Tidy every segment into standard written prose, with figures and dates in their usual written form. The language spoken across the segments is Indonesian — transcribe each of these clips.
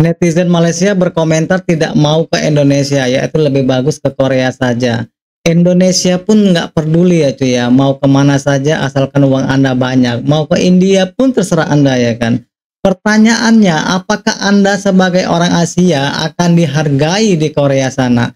Netizen Malaysia berkomentar tidak mau ke Indonesia, yaitu lebih bagus ke Korea saja. Indonesia pun nggak peduli ya cuy ya, mau kemana saja asalkan uang Anda banyak. Mau ke India pun terserah Anda ya kan. Pertanyaannya, apakah Anda sebagai orang Asia akan dihargai di Korea sana?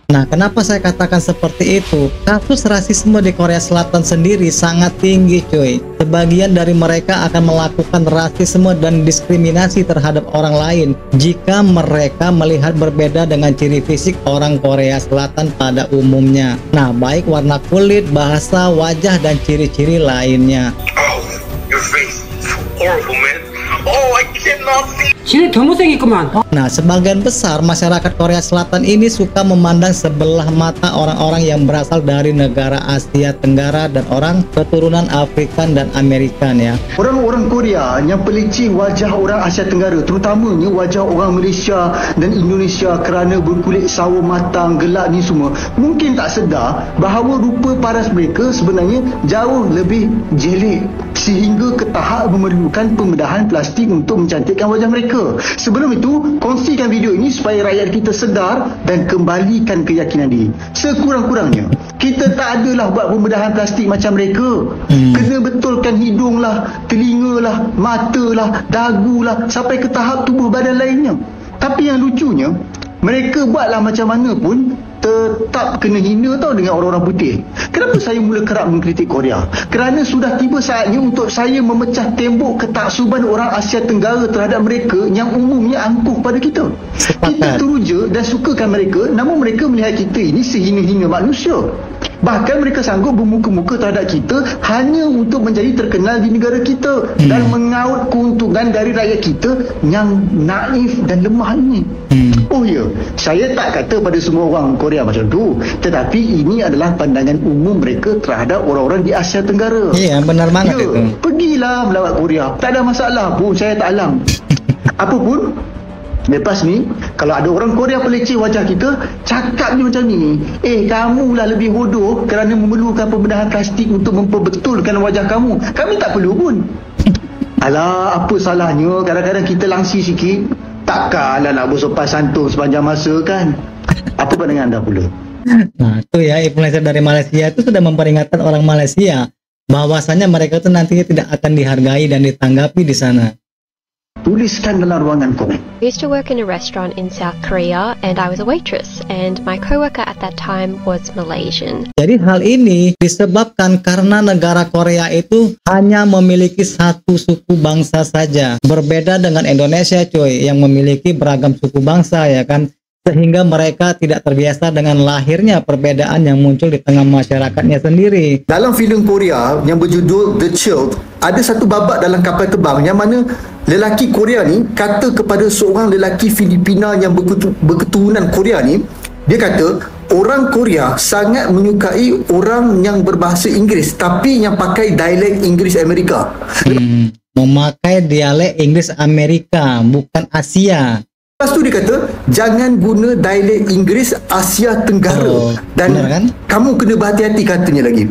Nah, kenapa saya katakan seperti itu? Kasus rasisme di Korea Selatan sendiri sangat tinggi cuy. Sebagian dari mereka akan melakukan rasisme dan diskriminasi terhadap orang lain jika mereka melihat berbeda dengan ciri fisik orang Korea Selatan pada umumnya. Nah, baik warna kulit, bahasa, wajah, dan ciri-ciri lainnya. Oh, your face is horrible, man. Oh, I cannot see. Sini 동무생이구만. Nah, sebagian besar masyarakat Korea Selatan ini suka memandang sebelah mata orang-orang yang berasal dari negara Asia Tenggara dan orang keturunan Afrikan dan Amerikan ya. Orang-orang Korea yang pelicin wajah orang Asia Tenggara, terutamanya wajah orang Malaysia dan Indonesia kerana berkulit sawo matang, gelap ni semua, mungkin tak sedar bahawa rupa paras mereka sebenarnya jauh lebih jelek sehingga ke tahap memerlukan pembedahan plastik untuk mencantikkan wajah mereka. Sebelum itu, kongsikan video ini supaya rakyat kita sedar dan kembalikan keyakinan diri. Sekurang-kurangnya, kita tak adalah buat pembedahan plastik macam mereka. Kena betulkan hidung lah, telinga lah, mata lah, dagu lah, sampai ke tahap tubuh badan lainnya. Tapi yang lucunya, mereka buatlah macam mana pun tetap kena hina tau dengan orang-orang putih. Kenapa saya mula kerap mengkritik Korea? Kerana sudah tiba saatnya untuk saya memecah tembok ketaksuban orang Asia Tenggara terhadap mereka yang umumnya angkuh pada kita. Kita teruja dan sukakan mereka, namun mereka melihat kita ini sehina-hina manusia. Bahkan mereka sanggup bermuka-muka terhadap kita hanya untuk menjadi terkenal di negara kita dan mengaut keuntungan dari rakyat kita yang naif dan lemah ini. Oh ya, saya tak kata pada semua orang Korea macam tu, tetapi ini adalah pandangan umum mereka terhadap orang-orang di Asia Tenggara. Iya, benar banget itu. Pergilah melawat Korea, tak ada masalah pun, saya tak alam. Apapun, lepas ni, kalau ada orang Korea peleceh wajah kita, cakap dia macam ni, kamulah lebih bodoh kerana memerlukan pembedahan plastik untuk memperbetulkan wajah kamu. Kami tak perlu pun. Alah, apa salahnya kadang-kadang kita langsi sikit? Takkanlah nak bersopan santun sepanjang masa kan? Apa pandangan anda pula? Nah, itu ya, influencer dari Malaysia itu sudah memperingatkan orang Malaysia bahwasanya mereka itu nantinya tidak akan dihargai dan ditanggapi di sana. Tuliskan dalam ruangan komen. I used to work in a restaurant in South Korea and I was a waitress and my coworker at that time was Malaysian. Jadi hal ini disebabkan karena negara Korea itu hanya memiliki satu suku bangsa saja. Berbeda dengan Indonesia cuy yang memiliki beragam suku bangsa ya kan. Sehingga mereka tidak terbiasa dengan lahirnya perbedaan yang muncul di tengah masyarakatnya sendiri. Dalam filem Korea yang berjudul The Chilled, ada satu babak dalam kapal terbang yang mana lelaki Korea ni kata kepada seorang lelaki Filipina yang berketurunan Korea ni, dia kata orang Korea sangat menyukai orang yang berbahasa Inggeris tapi yang pakai dialek Inggeris Amerika. Memakai dialek Inggris Amerika, bukan Asia. Lepas tu dia kata, jangan guna dialek Inggeris Asia Tenggara. Dan kan? Kamu kena berhati-hati katanya lagi.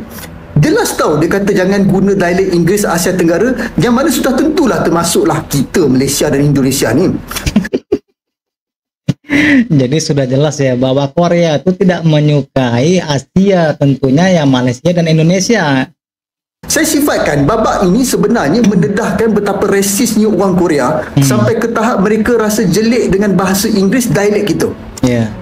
Jelas tahu dia kata jangan guna dialek Inggeris Asia Tenggara, yang mana sudah tentulah termasuklah kita Malaysia dan Indonesia ni. Jadi sudah jelas ya bahwa Korea itu tidak menyukai Asia, tentunya yang Malaysia dan Indonesia. Saya sifatkan babak ini sebenarnya mendedahkan betapa rasisnya orang Korea sampai ke tahap mereka rasa jelek dengan bahasa Inggeris dialek kita.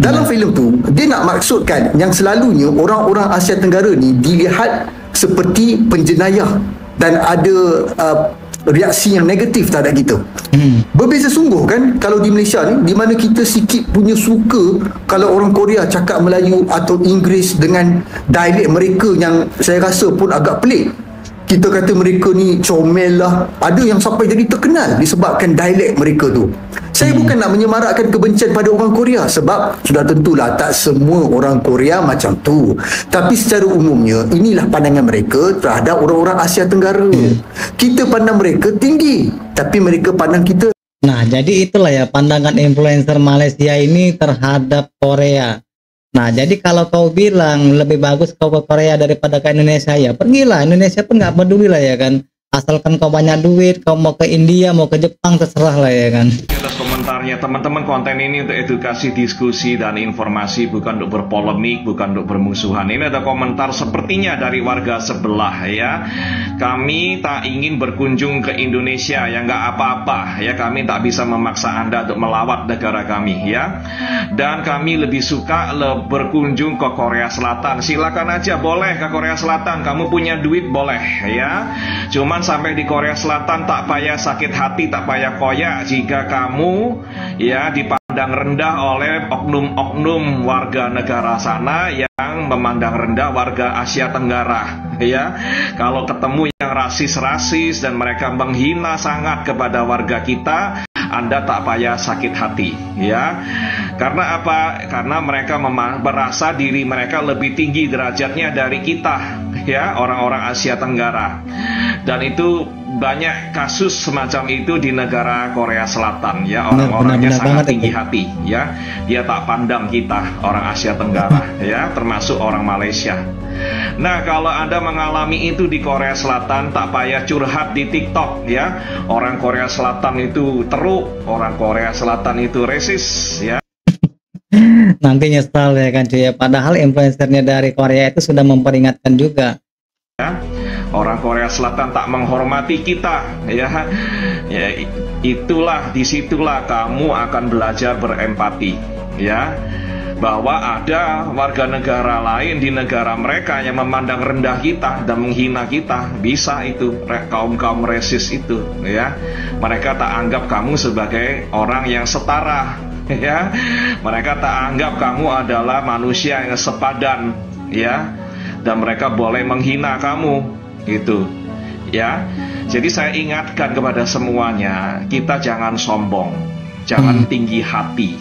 Dalam filem tu, dia nak maksudkan yang selalunya orang-orang Asia Tenggara ni dilihat seperti penjenayah dan ada reaksi yang negatif terhadap kita. Berbeza sungguh kan kalau di Malaysia ni, di mana kita sikit punya suka kalau orang Korea cakap Melayu atau Inggeris dengan dialek mereka yang saya rasa pun agak pelik. Kita kata mereka ni comel lah. Ada yang sampai jadi terkenal disebabkan dialek mereka tu. Saya bukan nak menyemarakkan kebencian pada orang Korea, sebab sudah tentulah tak semua orang Korea macam tu. Tapi secara umumnya inilah pandangan mereka terhadap orang-orang Asia Tenggara. Kita pandang mereka tinggi, tapi mereka pandang kita. Nah, jadi itulah ya pandangan influencer Malaysia ini terhadap Korea. Nah, jadi kalau kau bilang lebih bagus kau ke Korea daripada ke Indonesia, ya pergilah. Indonesia pun nggak peduli lah ya kan. Asalkan kau banyak duit, kau mau ke India, mau ke Jepang, terserah lah ya kan. Atas komentarnya, teman-teman, konten ini untuk edukasi, diskusi, dan informasi, bukan untuk berpolemik, bukan untuk bermusuhan. Ini ada komentar sepertinya dari warga sebelah ya. Kami tak ingin berkunjung ke Indonesia, ya nggak apa-apa ya. Kami tak bisa memaksa Anda untuk melawat negara kami ya. Dan kami lebih suka berkunjung ke Korea Selatan. Silakan aja, boleh ke Korea Selatan. Kamu punya duit boleh ya. Cuman sampai di Korea Selatan tak payah sakit hati, tak payah koyak jika kamu ya dipandang rendah oleh oknum-oknum warga negara sana yang memandang rendah warga Asia Tenggara ya. Kalau ketemu yang rasis-rasis dan mereka menghina sangat kepada warga kita, Anda tak payah sakit hati ya. Karena apa? Karena mereka merasa diri mereka lebih tinggi derajatnya dari kita ya, orang-orang Asia Tenggara. Dan itu banyak kasus semacam itu di negara Korea Selatan ya. Orang-orangnya sangat tinggi hati ya. Dia tak pandang kita orang Asia Tenggara ya, termasuk orang Malaysia. Nah, kalau Anda mengalami itu di Korea Selatan, tak payah curhat di TikTok ya. Orang Korea Selatan itu teruk, orang Korea Selatan itu resis ya. Nanti nyesal ya kan cuy ya. Padahal influencernya dari Korea itu sudah memperingatkan juga ya. Orang Korea Selatan tak menghormati kita ya. Itulah, disitulah kamu akan belajar berempati ya, bahwa ada warga negara lain di negara mereka yang memandang rendah kita dan menghina kita. Bisa itu kaum resis itu ya. Mereka tak anggap kamu sebagai orang yang setara ya. Mereka tak anggap kamu adalah manusia yang sepadan ya. Dan mereka boleh menghina kamu gitu ya. Jadi saya ingatkan kepada semuanya, kita jangan sombong, jangan tinggi hati,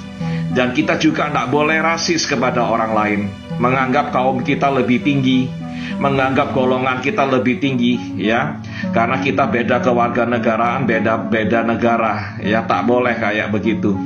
dan kita juga tidak boleh rasis kepada orang lain, menganggap kaum kita lebih tinggi, menganggap golongan kita lebih tinggi ya. Karena kita beda kewarganegaraan, beda negara ya, tak boleh kayak begitu.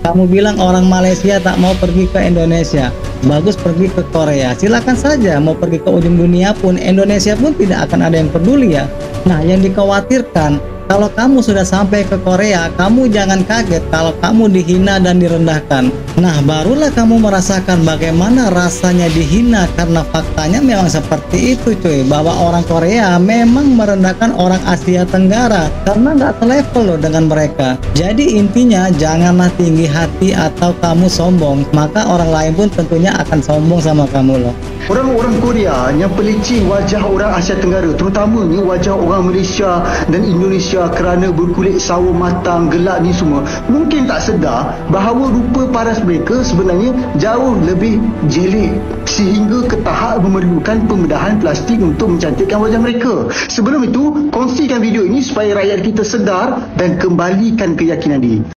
Kamu bilang orang Malaysia tak mau pergi ke Indonesia, bagus pergi ke Korea. Silakan saja, mau pergi ke ujung dunia pun, Indonesia pun tidak akan ada yang peduli ya. Nah, yang dikhawatirkan, kalau kamu sudah sampai ke Korea, kamu jangan kaget kalau kamu dihina dan direndahkan. Nah, barulah kamu merasakan bagaimana rasanya dihina, karena faktanya memang seperti itu cuy, bahwa orang Korea memang merendahkan orang Asia Tenggara karena nggak selevel loh dengan mereka. Jadi intinya janganlah tinggi hati atau kamu sombong, maka orang lain pun tentunya akan sombong sama kamu loh. Orang-orang Korea yang pelicin wajah orang Asia Tenggara, terutamanya wajah orang Malaysia dan Indonesia kerana berkulit sawo matang gelap ni semua, mungkin tak sedar bahawa rupa paras mereka sebenarnya jauh lebih jelek sehingga ke tahap memerlukan pembedahan plastik untuk mencantikkan wajah mereka. Sebelum itu, kongsikan video ini supaya rakyat kita sedar dan kembalikan keyakinan diri.